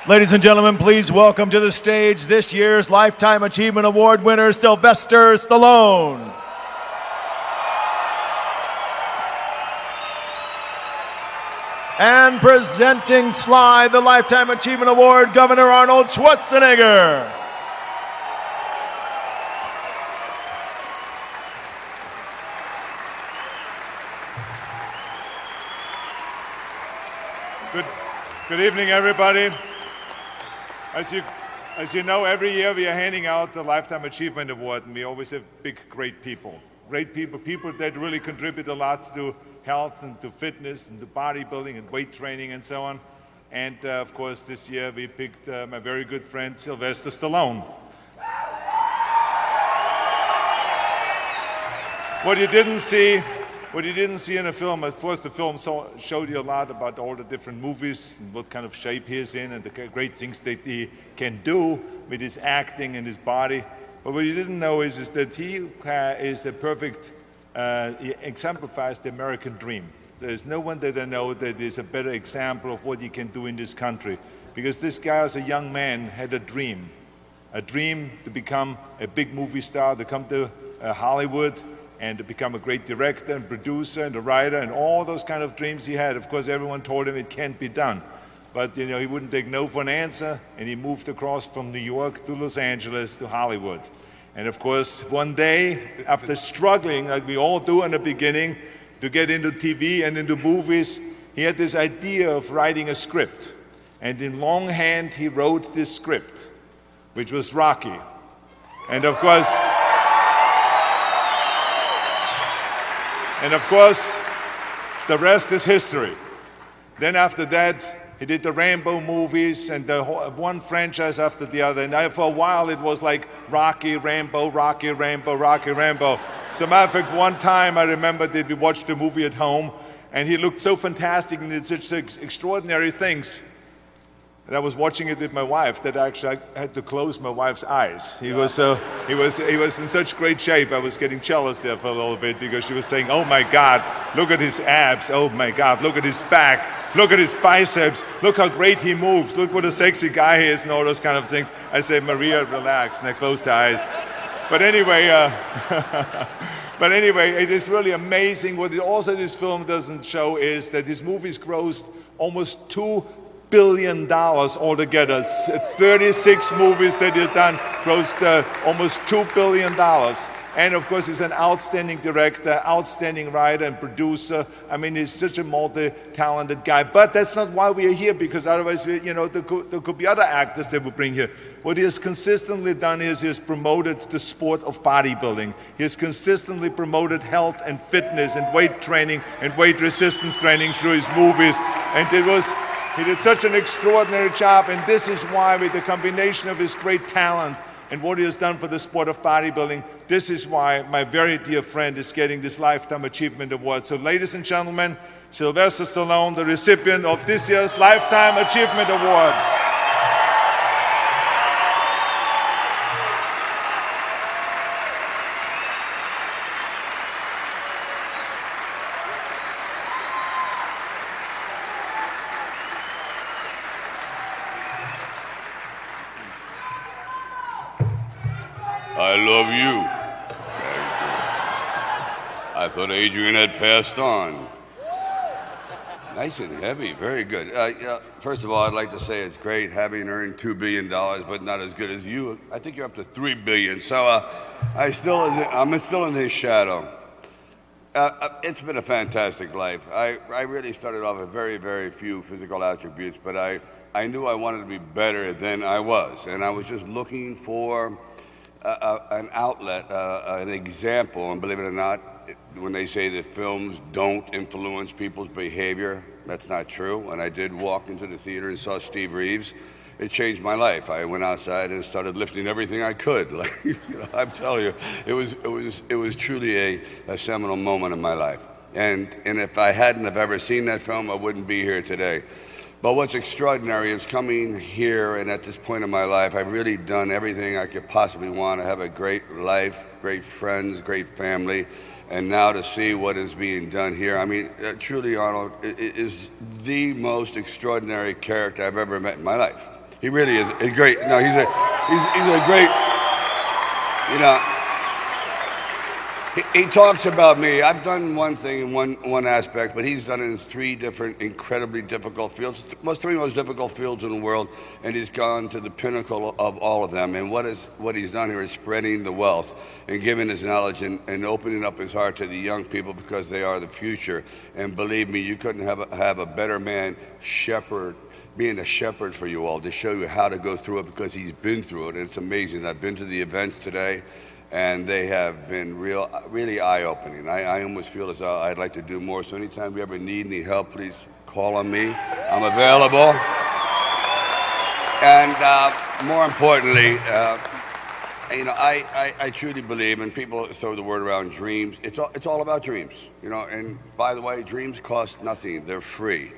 Ladies and gentlemen, please welcome to the stage this year's Lifetime Achievement Award winner, Sylvester Stallone. And presenting Sly, the Lifetime Achievement Award, Governor Arnold Schwarzenegger. Good evening, everybody. As you know, every year we are handing out the Lifetime Achievement Award, and we always have big, great people. Great people that really contribute a lot to health and to fitness and to bodybuilding and weight training and so on. And of course, this year we picked my very good friend, Sylvester Stallone. What you didn't see in the film, of course, the film showed you a lot about all the different movies and what kind of shape he is in and the great things that he can do with his acting and his body. But what you didn't know is that he is a perfect, he exemplifies the American dream. There's no one that I know that is a better example of what he can do in this country. Because this guy, as a young man, had a dream to become a big movie star, to come to Hollywood, and to become a great director and producer and a writer and all those kind of dreams he had. Of course, everyone told him it can't be done. But you know, he wouldn't take no for an answer, and he moved across from New York to Los Angeles to Hollywood. And of course, one day, after struggling, like we all do in the beginning, to get into TV and into movies, he had this idea of writing a script. And in longhand, he wrote this script, which was Rocky. And of course, the rest is history. Then after that, he did the Rambo movies and one franchise after the other. And for a while, it was like Rocky, Rambo, Rocky, Rambo, Rocky, Rambo. As a matter of fact, one time I remember that we watched the movie at home, and he looked so fantastic and did such extraordinary things. And I was watching it with my wife that actually I had to close my wife's eyes. He was in such great shape. I was getting jealous there for a little bit because she was saying, "Oh my God, look at his abs. Oh my God, look at his back. Look at his biceps. Look how great he moves. Look what a sexy guy he is," and all those kind of things. I said, "Maria, relax," and I closed her eyes. But anyway, it is really amazing. What this film doesn't show is that his movies grossed almost $2 billion altogether. 36 movies that he's done grossed almost $2 billion. And of course, he's an outstanding director, outstanding writer and producer. I mean, he's such a multi-talented guy. But that's not why we are here, because otherwise, there could be other actors that we bring here. What he has consistently done is he has promoted the sport of bodybuilding. He has consistently promoted health and fitness and weight training and weight resistance training through his movies. And he did such an extraordinary job, and this is why, with the combination of his great talent and what he has done for the sport of bodybuilding, this is why my very dear friend is getting this Lifetime Achievement Award. So ladies and gentlemen, Sylvester Stallone, the recipient of this year's Lifetime Achievement Award. I love you. I thought Adrian had passed on. Nice and heavy, very good. First of all, I'd like to say it's great having earned $2 billion, but not as good as you. I think you're up to $3 billion, so I'm still in his shadow. It's been a fantastic life. I really started off with very, very few physical attributes, but I knew I wanted to be better than I was, and I was just looking for an outlet, an example. And believe it or not, when they say that films don't influence people's behavior, that's not true. When I did walk into the theater and saw Steve Reeves, it changed my life. I went outside and started lifting everything I could. Like, I'm telling you, it was truly a seminal moment in my life. And if I hadn't have ever seen that film, I wouldn't be here today. But what's extraordinary is coming here, and at this point in my life, I've really done everything I could possibly want. I have a great life, great friends, great family, and now to see what is being done here, I mean, truly, Arnold, it is the most extraordinary character I've ever met in my life. He really is. He's great. No, he's a great. You know, he talks about me. I've done one thing in one aspect, but he's done it in 3 different incredibly difficult fields. 3 most difficult fields in the world, and he's gone to the pinnacle of all of them. And what he's done here is spreading the wealth and giving his knowledge and opening up his heart to the young people because they are the future. And believe me, you couldn't have a better man being a shepherd for you all to show you how to go through it because he's been through it. And it's amazing. I've been to the events today, and they have been really eye-opening. I almost feel as though I'd like to do more. So anytime you ever need any help, please call on me. I'm available. And more importantly, you know, I truly believe, and people throw the word around dreams. It's all about dreams, you know. And by the way, dreams cost nothing. They're free.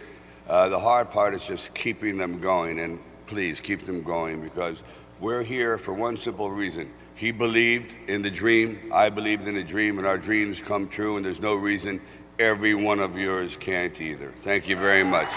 The hard part is just keeping them going. And please keep them going because we're here for one simple reason. He believed in the dream, I believed in the dream, and our dreams come true, and there's no reason every one of yours can't either. Thank you very much.